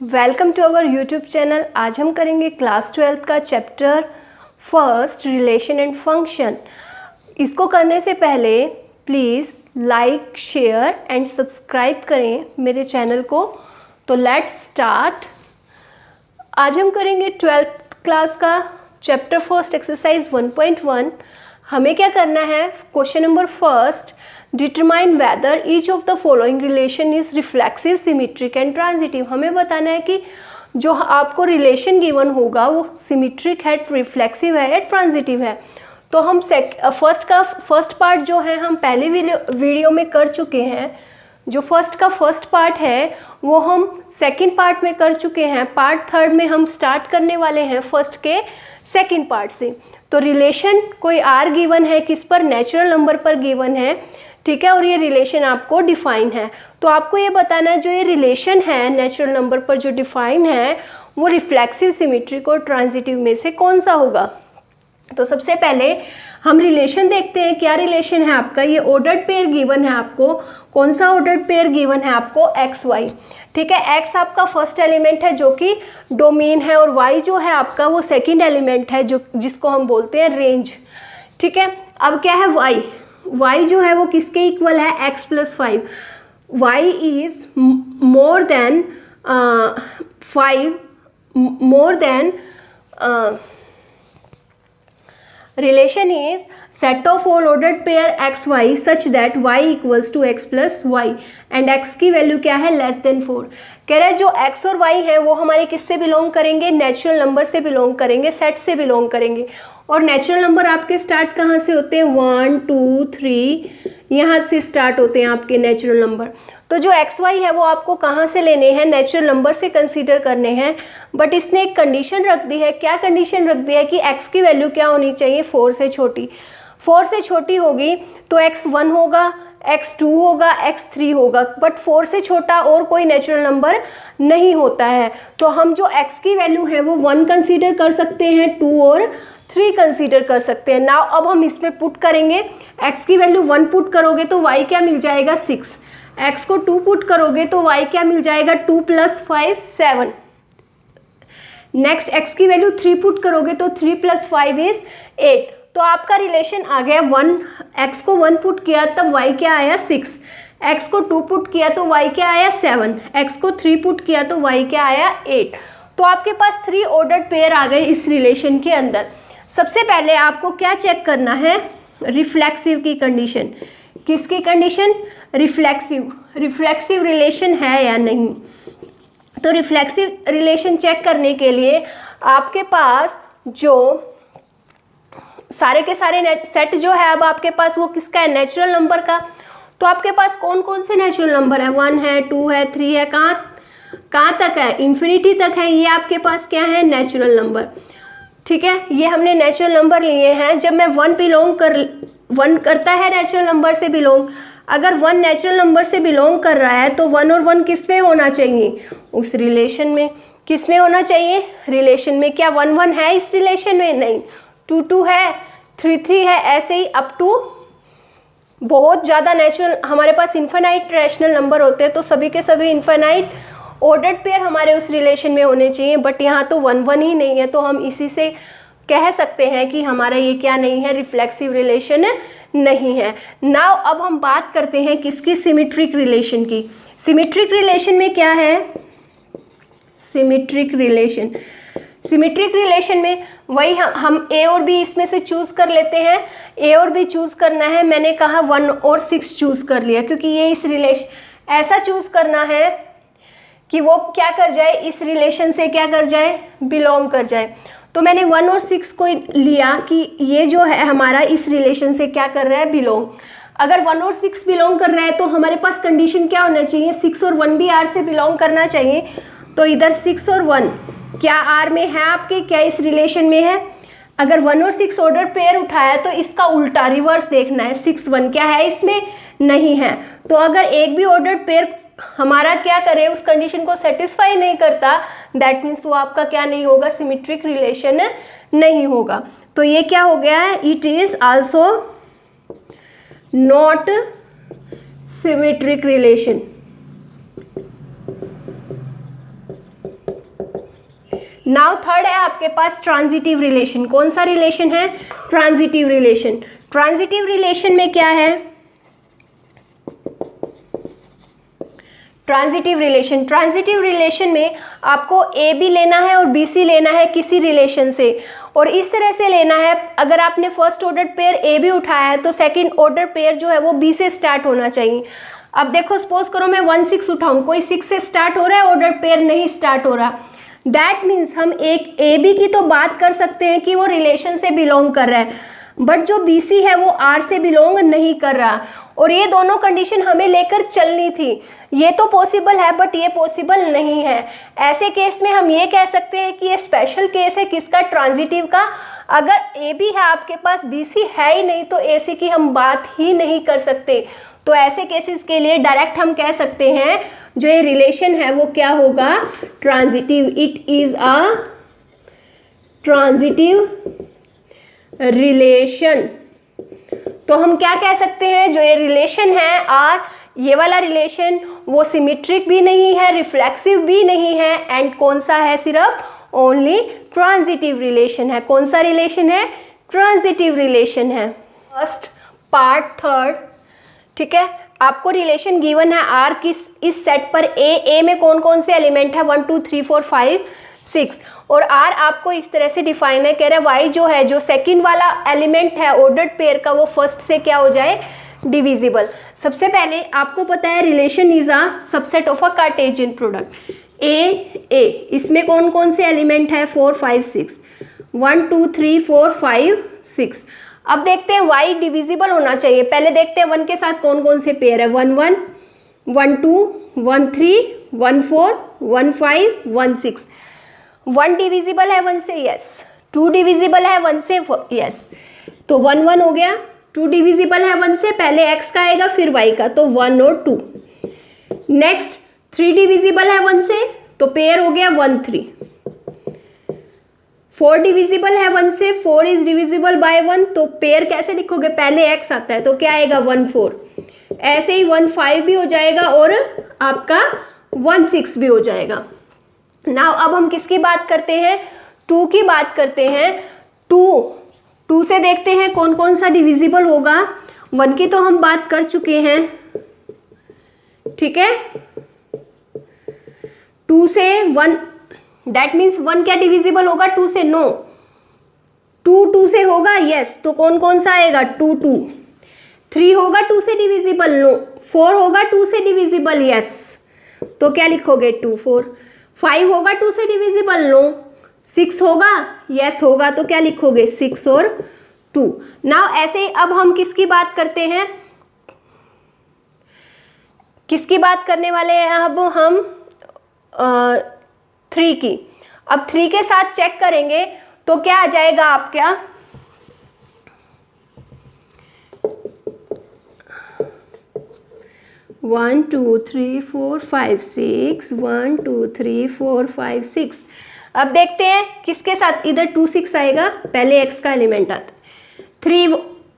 Welcome to our YouTube channel. आज हम करेंगे क्लास 12 का chapter first relation and function. इसको करने से पहले please like share and subscribe करें मेरे चैनल को। तो लेट्स स्टार्ट। आज हम करेंगे 12th क्लास का चैप्टर फर्स्ट एक्सरसाइज 1.1। हमें क्या करना है, question number first, determine whether each of the following relation is reflexive, symmetric and transitive. हमें बताना है कि जो आपको रिलेशन गिवन होगा वो सिमेट्रिक है, रिफ्लेक्सिव है या ट्रांजिटिव है। तो हम फर्स्ट पार्ट जो है हम पहले वीडियो में कर चुके हैं। जो फर्स्ट पार्ट है वो हम सेकंड पार्ट में कर चुके हैं। पार्ट थर्ड में हम स्टार्ट करने वाले हैं फर्स्ट के सेकंड पार्ट से। तो रिलेशन कोई आर गिवन है, किस पर, नेचुरल नंबर पर गिवन है, ठीक है, और ये रिलेशन आपको डिफाइन है। तो आपको ये बताना है जो ये रिलेशन है नेचुरल नंबर पर जो डिफाइन है वो रिफ्लेक्सिव, सिमेट्रिक और ट्रांजिटिव में से कौन सा होगा। तो सबसे पहले हम रिलेशन देखते हैं। क्या रिलेशन है आपका, ये ऑर्डर्ड पेयर गिवन है आपको। कौन सा ऑर्डर्ड पेयर गिवन है आपको, एक्स वाई, ठीक है। एक्स आपका फर्स्ट एलिमेंट है जो कि डोमेन है, और वाई जो है आपका वो सेकंड एलिमेंट है जो जिसको हम बोलते हैं रेंज, ठीक है। अब क्या है वाई, वाई जो है वो किसके इक्वल है, x plus 5। Y is more than 5, more than relation is set of all ordered pair x y such that y equals to x plus y and x की वैल्यू क्या है, less than 4। कह रहा है जो x और y है वो हमारे किससे बिलोंग करेंगे, नेचुरल नंबर से बिलोंग करेंगे, सेट से बिलोंग करेंगे। और नेचुरल नंबर आपके स्टार्ट कहाँ से होते हैं, 1 2 3 यहाँ से स्टार्ट होते हैं आपके नेचुरल नंबर। तो जो एक्स वाई है वो आपको कहाँ से लेने हैं, नेचुरल नंबर से कंसीडर करने हैं। बट इसने एक कंडीशन रख दी है। क्या कंडीशन रख दी है कि एक्स की वैल्यू क्या होनी चाहिए, 4 से छोटी। 4 से छोटी होगी तो एक्स 1 होगा, एक्स 2 होगा, एक्स 3 होगा, बट 4 से छोटा और कोई नेचुरल नंबर नहीं होता है। तो हम जो एक्स की वैल्यू है वो 1 कंसीडर कर सकते हैं, 2 और 3 कंसीडर कर सकते हैं। नाउ अब हम इसमें पुट करेंगे। एक्स की वैल्यू 1 पुट करोगे तो वाई क्या मिल जाएगा, 6। एक्स को 2 पुट करोगे तो वाई क्या मिल जाएगा, 2 + 5 7। नेक्स्ट एक्स की वैल्यू 3 पुट करोगे तो 3 + 5 इज 8। तो आपका रिलेशन आ गया 1। एक्स को 1 पुट किया तब वाई क्या आया, 6। एक्स को 2 पुट किया तो वाई क्या आया, 7। एक्स को 3 पुट किया तो वाई क्या आया, 8। तो आपके पास 3 ऑर्डर्ड पेयर आ गए इस रिलेशन के अंदर। सबसे पहले आपको क्या चेक करना है, रिफ्लेक्सिव की कंडीशन। किसकी कंडीशन, रिफ्लेक्सिव रिलेशन है या नहीं। तो रिफ्लेक्सिव रिलेशन चेक करने के लिए आपके पास जो सारे के सारे सेट जो है अब आपके पास वो किसका है, नेचुरल नंबर का। तो आपके पास कौन कौन से नेचुरल नंबर है, 1 है, 2 है, 3 है, कहाँ तक है, इन्फिनिटी तक है। ये आपके पास क्या है, नेचुरल नंबर, ठीक है। ये हमने नेचुरल नंबर लिए हैं। जब मैं 1 करता है नेचुरल नंबर से बिलोंग, अगर 1 नेचुरल नंबर से बिलोंग कर रहा है तो 1 और 1 किस में होना चाहिए, उस रिलेशन में। किस में होना चाहिए, रिलेशन में। क्या 1 1 है इस रिलेशन में, नहीं। 2 2 है, 3 3 है, ऐसे ही अप टू बहुत ज़्यादा नेचुरल हमारे पास इन्फिनाइट रैशनल नंबर होते हैं। तो सभी के सभी इन्फिनाइट ऑर्डर्ड पेयर हमारे उस रिलेशन में होने चाहिए। बट यहाँ तो 1 1 ही नहीं है, तो हम इसी से कह सकते हैं कि हमारा ये क्या नहीं है, रिफ्लेक्सिव रिलेशन नहीं है। नाउ अब हम बात करते हैं किसकी, सिमेट्रिक रिलेशन की। सिमेट्रिक रिलेशन में क्या है, सिमेट्रिक रिलेशन में वही हम ए और बी इसमें से चूज कर लेते हैं। ए और बी चूज करना है, मैंने कहा 1 और 6 चूज कर लिया, क्योंकि ये इस रिलेशन ऐसा चूज करना है कि वो क्या कर जाए, इस रिलेशन से क्या कर जाए, बिलोंग कर जाए। तो मैंने 1 और 6 को लिया कि ये जो है हमारा इस रिलेशन से क्या कर रहा है, बिलोंग। अगर 1 और 6 बिलोंग कर रहा है तो हमारे पास कंडीशन क्या होना चाहिए, 6 और 1 भी आर से बिलोंग करना चाहिए। तो इधर 6 और 1 क्या आर में है आपके, क्या इस रिलेशन में है। अगर 1 और 6 ऑर्डर पेयर उठाया तो इसका उल्टा रिवर्स देखना है, 6 1 क्या है इसमें, नहीं है। तो अगर एक भी ऑर्डर पेयर हमारा क्या करे, उस कंडीशन को सेटिस्फाई नहीं करता, दैट मीन्स वो आपका क्या नहीं होगा, सिमेट्रिक रिलेशन नहीं होगा। तो ये क्या हो गया है, it is also not symmetric relation. Now third है आपके पास ट्रांजिटिव रिलेशन। कौन सा रिलेशन है? Transitive relation. ट्रांजिटिव रिलेशन में क्या है? ट्रांजिटिव रिलेशन में आपको ए बी लेना है और बी सी लेना है किसी रिलेशन से, और इस तरह से लेना है, अगर आपने first order pair A B उठाया है तो सेकंड ऑर्डर पेयर जो है वो बी से स्टार्ट होना चाहिए। अब देखो सपोज करो मैं 1 6 उठाऊं, कोई 6 से स्टार्ट हो रहा है, ऑर्डर पेयर नहीं स्टार्ट हो रहा, दैट मीन्स हम एक ए बी की तो बात कर सकते हैं कि वो रिलेशन से बिलोंग कर रहा है, बट जो बी सी है वो आर से बिलोंग नहीं कर रहा, और ये दोनों कंडीशन हमें लेकर चलनी थी। ये तो पॉसिबल है बट ये पॉसिबल नहीं है। ऐसे केस में हम ये कह सकते हैं कि ये स्पेशल केस है किसका? ट्रांजिटिव का। अगर ए बी है आपके पास, बी सी है ही नहीं, तो ए सी की हम बात ही नहीं कर सकते। तो ऐसे केसेस के लिए डायरेक्ट हम कह सकते हैं जो ये रिलेशन है वो क्या होगा? Transitive. It is a transitive relation. तो हम क्या कह सकते हैं? जो ये रिलेशन है आर, ये वाला रिलेशन वो सिमेट्रिक भी नहीं है, रिफ्लेक्सिव भी नहीं है, एंड कौन सा है? सिर्फ ओनली ट्रांजिटिव रिलेशन है। कौन सा रिलेशन है? ट्रांजिटिव रिलेशन है। फर्स्ट पार्ट थर्ड, ठीक है। आपको रिलेशन गिवन है आर किस इस सेट पर ए में कौन कौन से एलिमेंट है? 1 2 3 4 5 6, और आर आपको इस तरह से डिफाइन है, कह रहा है वाई जो है, जो सेकंड वाला एलिमेंट है ऑर्डर्ड पेयर का, वो फर्स्ट से क्या हो जाए? डिविजिबल। सबसे पहले आपको पता है relation is a subset of a Cartesian product. ए इसमें कौन कौन से एलिमेंट है? 4 5 6, 1 2 3 4 5 6। अब देखते हैं वाई डिविजिबल होना चाहिए। पहले देखते हैं 1 के साथ कौन कौन से पेयर है। 1 1 1 2 1 3 1 4 1 5 1 6। 1 डिविजिबल है 1 से? यस। 2 डिविजिबल है 1 से? यस। तो 1 1 हो गया। 2 डिविजिबल है 1 से, पहले x का आएगा फिर y का, तो 1 और 2। नेक्स्ट 3 डिविजिबल है 1 से, तो पेयर हो गया 1 3। 4 डिविजिबल है 1 से, 4 इज डिविजिबल बाय 1, तो पेयर कैसे लिखोगे? पहले x आता है तो क्या आएगा? 1 4। ऐसे ही 1 5 भी हो जाएगा और आपका 1 6 भी हो जाएगा। नाउ अब हम किसकी बात करते हैं? 2 की बात करते हैं। 2 से देखते हैं कौन कौन सा डिविजिबल होगा। 1 की तो हम बात कर चुके हैं, ठीक है। 2 से 1, दैट मीन्स 1 क्या डिविजिबल होगा? 2 से? नो। 2 से होगा? यस। तो कौन कौन सा आएगा? 2 2। 3 होगा 2 से डिविजिबल? नो। 4 होगा 2 से डिविजिबल? यस। तो क्या लिखोगे? 2 4। 5 होगा 2 से डिविजिबल? नो। 6 होगा? यस होगा, तो क्या लिखोगे? 6 और 2। नाउ ऐसे अब हम किसकी बात करते हैं? किसकी बात करने वाले हैं अब हम? 3 की। अब 3 के साथ चेक करेंगे तो क्या आ जाएगा आपका? One two three four 5 6, 1 2 3 4 5 6। अब देखते हैं किसके साथ, इधर 2 6 आएगा, पहले x का एलिमेंट आता है। 3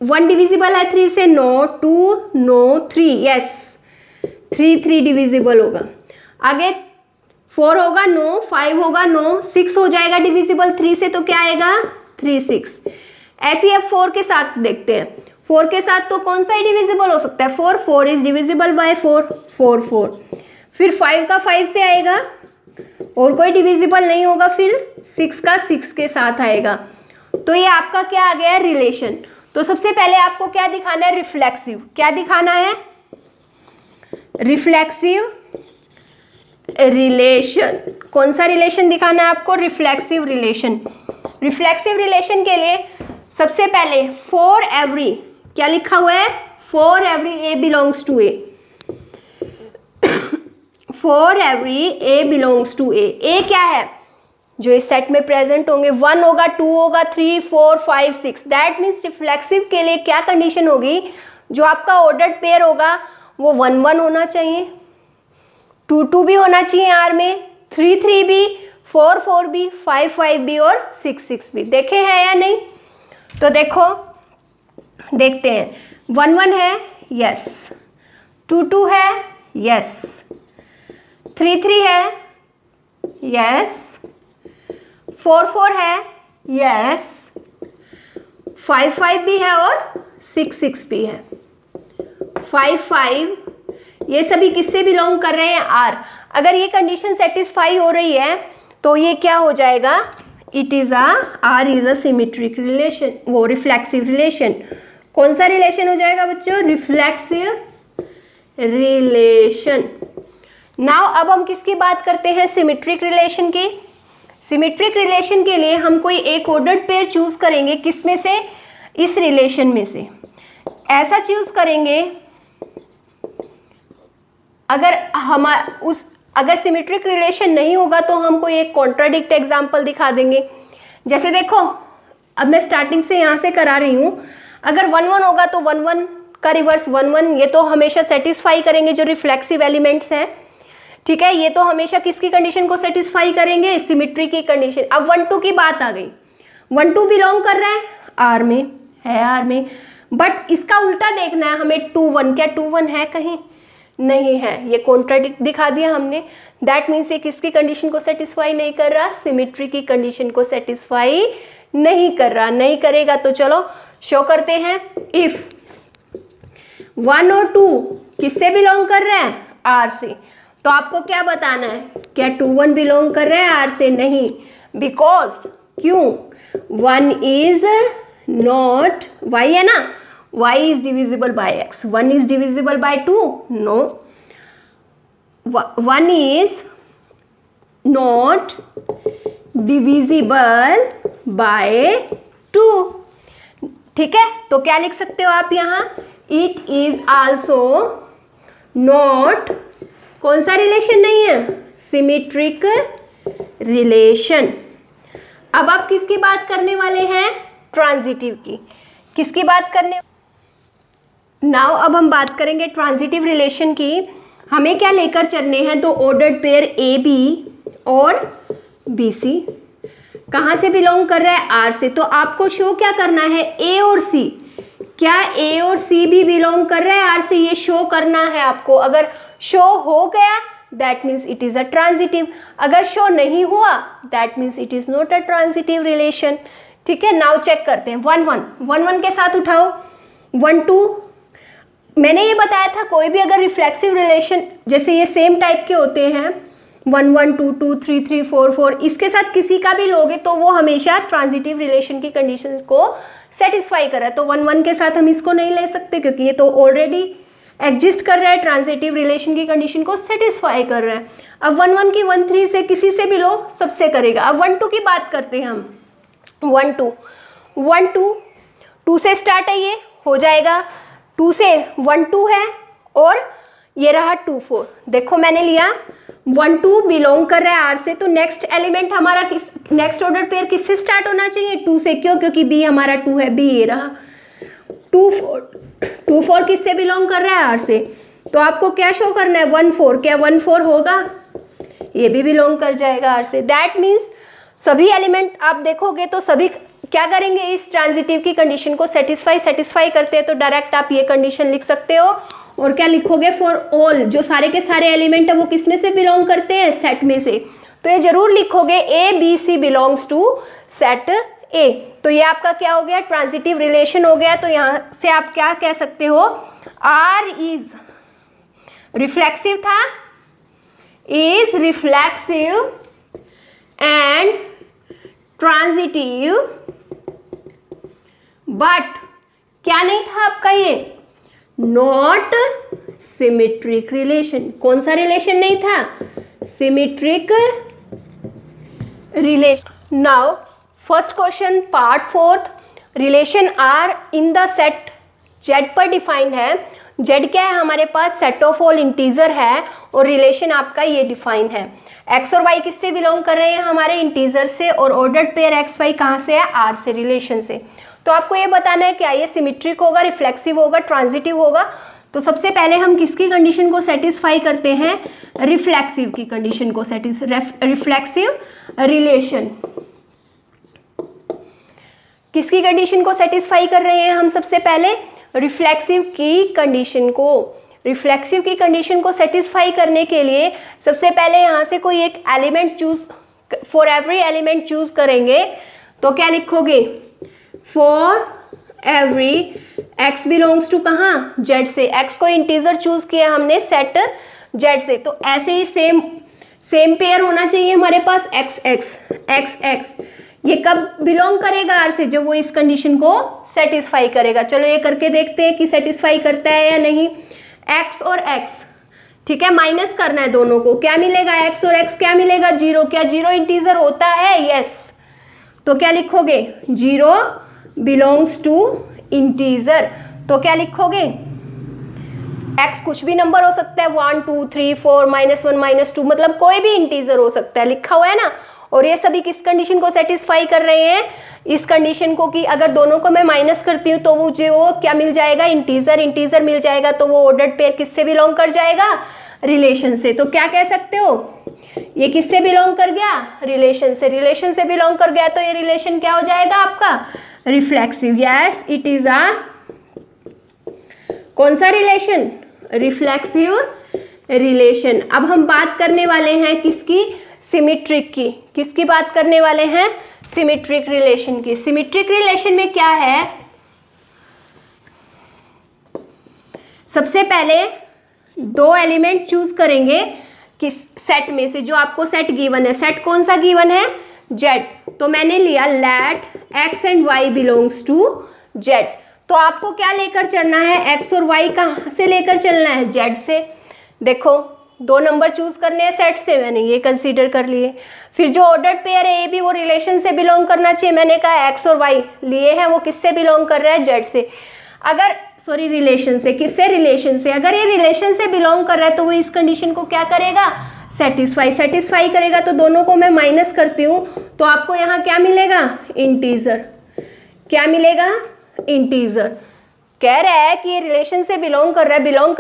1 डिविजिबल है 3 से? नो। 2 no 3, yes. 3 डिविजिबल होगा। आगे 4 होगा? नो। 5 होगा? नो। 6 हो जाएगा डिविजिबल 3 से, तो क्या आएगा? 3 6। ऐसे ही अब 4 के साथ देखते हैं। 4 के साथ तो कौन सा ही डिविजिबल हो सकता है? 4 इज डिविजिबल बाय 4 4। फिर 5 का 5 से आएगा और कोई डिविजिबल नहीं होगा, फिर 6 का 6 के साथ आएगा। तो ये आपका क्या आ गया है? रिलेशन। तो सबसे पहले आपको क्या दिखाना है? रिफ्लेक्सिव। क्या दिखाना है? Reflexive relation. कौन सा रिलेशन दिखाना है आपको? Reflexive relation. रिफ्लेक्सिव रिलेशन के लिए सबसे पहले फॉर एवरी, क्या लिखा हुआ है? For every A belongs to A. For every A belongs to A. A क्या है? जो इस सेट में प्रेजेंट होंगे। 1 होगा, 2 होगा, 3 4 5 6। दैट मीन्स रिफ्लेक्सिव के लिए क्या कंडीशन होगी? जो आपका ऑर्डर्ड पेयर होगा वो 1 1 होना चाहिए, 2 2 भी होना चाहिए आर में, 3 3 भी, 4 4 भी, 5 5 भी और 6 6 भी। देखे हैं या नहीं? तो देखो देखते हैं। 1 1 है? यस। 2 2 है? यस। 3 3 है? यस। 4 4 है, यस, 5 5 भी है और 6 6 भी है। 5 5 ये सभी किससे बिलोंग कर रहे हैं? आर। अगर ये कंडीशन सेटिस्फाई हो रही है तो ये क्या हो जाएगा? It is R is a symmetric relation, वो रिफ्लेक्सिव रिलेशन। कौन सा रिलेशन हो जाएगा बच्चों? Reflexive relation. नाउ अब हम किसकी बात करते हैं? सिमेट्रिक रिलेशन की। सिमेट्रिक रिलेशन के लिए हम कोई एक ऑर्डर्ड पेयर चूज करेंगे, किसमें से? इस रिलेशन में से। ऐसा चूज करेंगे अगर सिमेट्रिक रिलेशन नहीं होगा तो हम कोई एक कॉन्ट्राडिक्ट एग्जांपल दिखा देंगे। जैसे देखो, अब मैं स्टार्टिंग से यहाँ से करा रही हूँ। अगर 1 1 होगा तो 1 1 का रिवर्स 1 1, ये तो हमेशा सेटिस्फाई करेंगे जो रिफ्लेक्सिव एलिमेंट्स हैं, ठीक है। ये तो हमेशा किसकी कंडीशन को सेटिस्फाई करेंगे? सिमेट्री की कंडीशन। अब 1 2 की बात आ गई। 1 2 बिलोंग कर रहा है आर में, है आर में, बट इसका उल्टा देखना है हमें 2 1। क्या 2 1 है कहीं? नहीं है, ये कॉन्ट्राडिक्ट दिखा दिया हमने। दैट मीन्स ये किसकी कंडीशन को सेटिस्फाई नहीं कर रहा? सिमेट्री की कंडीशन को सेटिस्फाई नहीं कर रहा। नहीं करेगा तो चलो शो करते हैं। इफ 1 और 2 किससे बिलोंग कर रहे हैं? आर से। तो आपको क्या बताना है? क्या 2 1 बिलोंग कर रहे हैं आर से? नहीं, बिकॉज क्यों? 1 इज नॉट, y है ना, y is divisible by x. 1 is divisible by 2? No. 1 is not divisible by 2. ठीक है, तो क्या लिख सकते हो आप यहाँ? It is also not, कौन सा रिलेशन नहीं है? Symmetric relation. अब आप किसकी बात करने वाले हैं? ट्रांजिटिव की। किसकी बात करने? नाउ अब हम बात करेंगे ट्रांजिटिव रिलेशन की। हमें क्या लेकर चलने हैं? तो ऑर्डर्ड पेयर ए बी और बी सी। कहाँ से बिलोंग कर रहा है? आर से। तो आपको शो क्या करना है? ए और सी। क्या ए और सी भी बिलोंग कर रहा है आर से? ये शो करना है आपको। अगर शो हो गया that means it is a transitive. अगर शो नहीं हुआ that means it is not a transitive relation. ठीक है, नाउ चेक करते हैं। 1 1 1 1 के साथ उठाओ। 1 2, मैंने ये बताया था कोई भी अगर रिफ्लेक्सिव रिलेशन जैसे ये सेम टाइप के होते हैं 1 1 2 2 3 3 4 4, इसके साथ किसी का भी लोगे तो वो हमेशा ट्रांजिटिव रिलेशन की कंडीशंस को सेटिस्फाई कर रहा है। तो 1 1 के साथ हम इसको नहीं ले सकते क्योंकि ये तो ऑलरेडी एग्जिस्ट कर रहा है, ट्रांजिटिव रिलेशन की कंडीशन को सेटिस्फाई कर रहा है। अब 1 1 की 1 3 से किसी से भी लो, सबसे करेगा। अब 1 2 की बात करते हैं हम। 1 2 1 2 2 से स्टार्ट है, ये हो जाएगा। 2 से 1 2 है और ये रहा 2 4। देखो मैंने लिया 1 2 बिलोंग कर रहा है आर से, तो नेक्स्ट एलिमेंट हमारा नेक्स्ट ऑर्डर पेयर किससे स्टार्ट होना चाहिए? 2 से। क्यों? क्योंकि बी हमारा 2 है, बी ये रहा। 2 4 किससे बिलोंग कर रहा है? आर से। तो आपको क्या शो करना है? 1 4। क्या 1 4 होगा? ये भी बिलोंग कर जाएगा आर से। दैट मीन्स सभी एलिमेंट आप देखोगे तो सभी क्या करेंगे? इस ट्रांजिटिव की कंडीशन को सेटिस्फाई करते हैं। तो डायरेक्ट आप ये कंडीशन लिख सकते हो। और क्या लिखोगे? फॉर ऑल, जो सारे के सारे एलिमेंट है वो किसमें से बिलोंग करते हैं? सेट में से। तो ये जरूर लिखोगे A B C belongs to set A. तो ये आपका क्या हो गया? ट्रांजिटिव रिलेशन हो गया। तो यहाँ से आप क्या कह सकते हो? आर इज रिफ्लेक्सिव था, is reflexive and transitive, but क्या नहीं था आपका? ये नॉट सिमेट्रिक रिलेशन। कौन सा रिलेशन नहीं था? Symmetric relation. Now first question part 4th, relation R in the set Z पर डिफाइंड है। जेड क्या है हमारे पास? सेट ऑफ ऑल इंटीजर है और रिलेशन आपका ये डिफाइन है। एक्स और वाई किससे बिलोंग कर रहे हैं? हमारे इंटीजर से। और ऑर्डर्ड पेयर एक्स वाई कहाँ से है? आर से, रिलेशन से। तो आपको ये बताना है क्या ये सिमेट्रिक होगा, रिफ्लेक्सिव होगा, ट्रांजिटिव होगा। तो सबसे पहले हम किसकी कंडीशन को सेटिस्फाई करते हैं? रिफ्लेक्सिव की कंडीशन को रिफ्लेक्सिव रिलेशन किसकी कंडीशन को सेटिस्फाई कर रहे हैं हम? सबसे पहले रिफ्लेक्सिव की कंडीशन को। रिफ्लेक्सिव की कंडीशन को सेटिस्फाई करने के लिए सबसे पहले यहाँ से कोई एक element choose for every element choose करेंगे तो क्या लिखोगे, for every x belongs to कहाँ, z से। x को इंटीजर चूज किया हमने सेट z से, तो ऐसे ही सेम पेयर होना चाहिए हमारे पास x ये कब बिलोंग करेगा r से, जब वो इस कंडीशन को सेटिस्फाई करेगा। चलो ये करके देखते हैं कि सेटिस्फाई करता है या नहीं। x और x, ठीक है, माइनस करना है दोनों को, क्या मिलेगा, x और x क्या मिलेगा, 0। क्या 0 इंटीजर होता है, यस। तो क्या लिखोगे, 0 बिलोंग्स टू इंटीजर। तो क्या लिखोगे, x कुछ भी नंबर हो सकता है, 1 2 3 4 -1 -2, मतलब कोई भी इंटीजर हो सकता है, लिखा हुआ है ना। और ये सभी किस कंडीशन को सेटिस्फाई कर रहे हैं, इस कंडीशन को कि अगर दोनों को मैं माइनस करती हूँ तो मुझे वो क्या मिल जाएगा, इंटीजर मिल जाएगा। तो वो ऑर्डर्ड पेयर किससे बिलोंग कर जाएगा, रिलेशन से। तो क्या कह सकते हो, ये किससे बिलोंग कर गया, रिलेशन से बिलोंग कर गया। तो ये रिलेशन क्या हो जाएगा आपका, reflexive. Yes, it is a कौन सा रिलेशन, रिफ्लेक्सिव रिलेशन। अब हम बात करने वाले हैं किसकी, सिमेट्रिक की। किसकी बात करने वाले हैं, सिमेट्रिक रिलेशन की। सिमेट्रिक रिलेशन में क्या है, सबसे पहले 2 एलिमेंट चूज करेंगे किस सेट में से, जो आपको सेट गिवन है। सेट कौन सा गिवन है, z। तो मैंने लिया let x and y belongs to z। तो आपको क्या लेकर चलना है, x और y कहाँ से लेकर चलना है, z से। देखो 2 नंबर चूज करने हैं सेट से, मैंने ये कंसीडर कर लिए। फिर जो ऑर्डर्ड पेयर है ये भी वो रिलेशन से बिलोंग करना चाहिए। मैंने कहा x और y लिए हैं, वो किससे बिलोंग कर रहा है, z से। अगर सॉरी रिलेशन से, किससे, रिलेशन से। अगर ये रिलेशन से बिलोंग कर रहा है तो वो इस कंडीशन को क्या करेगा, सेटिस्फाई करेगा। तो दोनों को मैं माइनस करती हूँ तो आपको यहाँ क्या मिलेगा, इंटीजर। क्या मिलेगा, इंटीजर। कह रहा है कि ये रिलेशन से बिलोंग कर रहा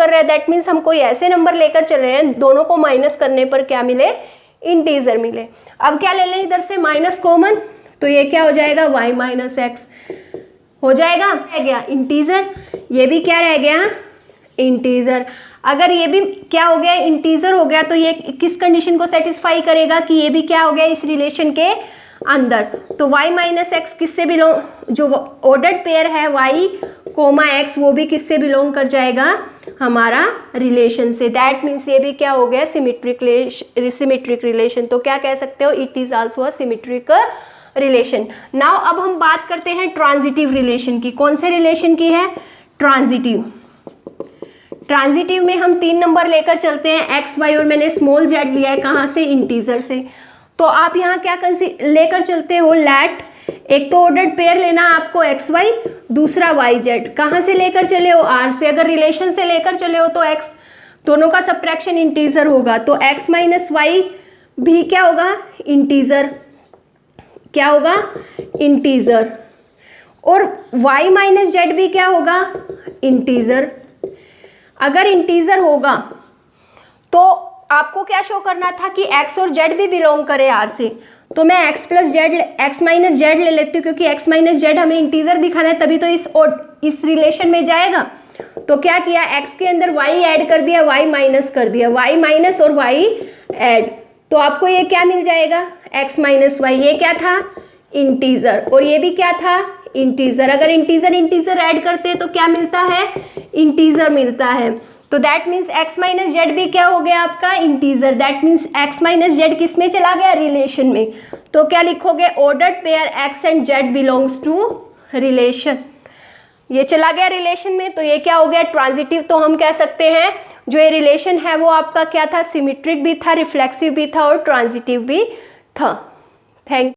है, दैट मीन्स हम कोई ऐसे नंबर लेकर चल रहे हैं दोनों को माइनस करने पर क्या मिले, इंटीजर मिले। अब क्या ले लें इधर से माइनस कॉमन, तो ये क्या हो जाएगा, y माइनस एक्स हो जाएगा, रह गया इंटीजर। ये भी क्या रह गया, इंटीजर। अगर ये भी क्या हो गया, इंटीजर हो गया, तो ये किस कंडीशन को सेटिस्फाई करेगा कि ये भी क्या हो गया इस रिलेशन के अंदर। तो y माइनस एक्स किससे बिलोंग, जो ऑर्डर्ड पेयर है y कोमा x, वो भी किससे बिलोंग कर जाएगा, हमारा रिलेशन से। दैट मीन्स ये भी क्या हो गया, सिमेट्रिक रिलेशन। तो क्या कह सकते हो, it is also a symmetric relation. Now अब हम बात करते हैं ट्रांजिटिव रिलेशन की। कौन से रिलेशन की है, ट्रांजिटिव में हम 3 नंबर लेकर चलते हैं, x y, और मैंने स्मॉल z लिया है कहाँ से, इंटीजर से। तो आप यहाँ क्या लेकर चलते हो, लेट, एक तो ऑर्डर्ड पेयर लेना आपको x y, दूसरा y z। कहाँ से लेकर चले हो, r से। अगर रिलेशन से लेकर चले हो तो x, दोनों का सबट्रैक्शन इंटीजर होगा, तो x माइनस वाई भी क्या होगा, इंटीजर। क्या होगा, इंटीजर। और y माइनस जेड भी क्या होगा, इंटीजर। अगर इंटीजर होगा तो आपको क्या शो करना था कि x और z भी बिलोंग करे r से। तो मैं x माइनस जेड ले लेती हूँ, क्योंकि x माइनस जेड हमें इंटीजर दिखाना है, तभी तो इस रिलेशन में जाएगा। तो क्या किया, x के अंदर y ऐड कर दिया, y माइनस कर दिया, y माइनस और y ऐड। तो आपको ये क्या मिल जाएगा, x माइनस वाई। ये क्या था, इंटीजर, और ये भी क्या था, इंटीजर। अगर इंटीजर ऐड करते हैं तो क्या मिलता है, इंटीजर मिलता है। तो that means x minus z भी क्या हो गया आपका, integer. That means x minus z किस में चला गया, रिलेशन में। तो क्या लिखोगे, ordered pair x and z belongs to relation. ये चला गया रिलेशन में, तो ये क्या हो गया, ट्रांजिटिव। तो हम कह सकते हैं जो ये रिलेशन है वो आपका क्या था, सिमेट्रिक भी था, रिफ्लेक्सिव भी था और ट्रांजिटिव भी था। थैंक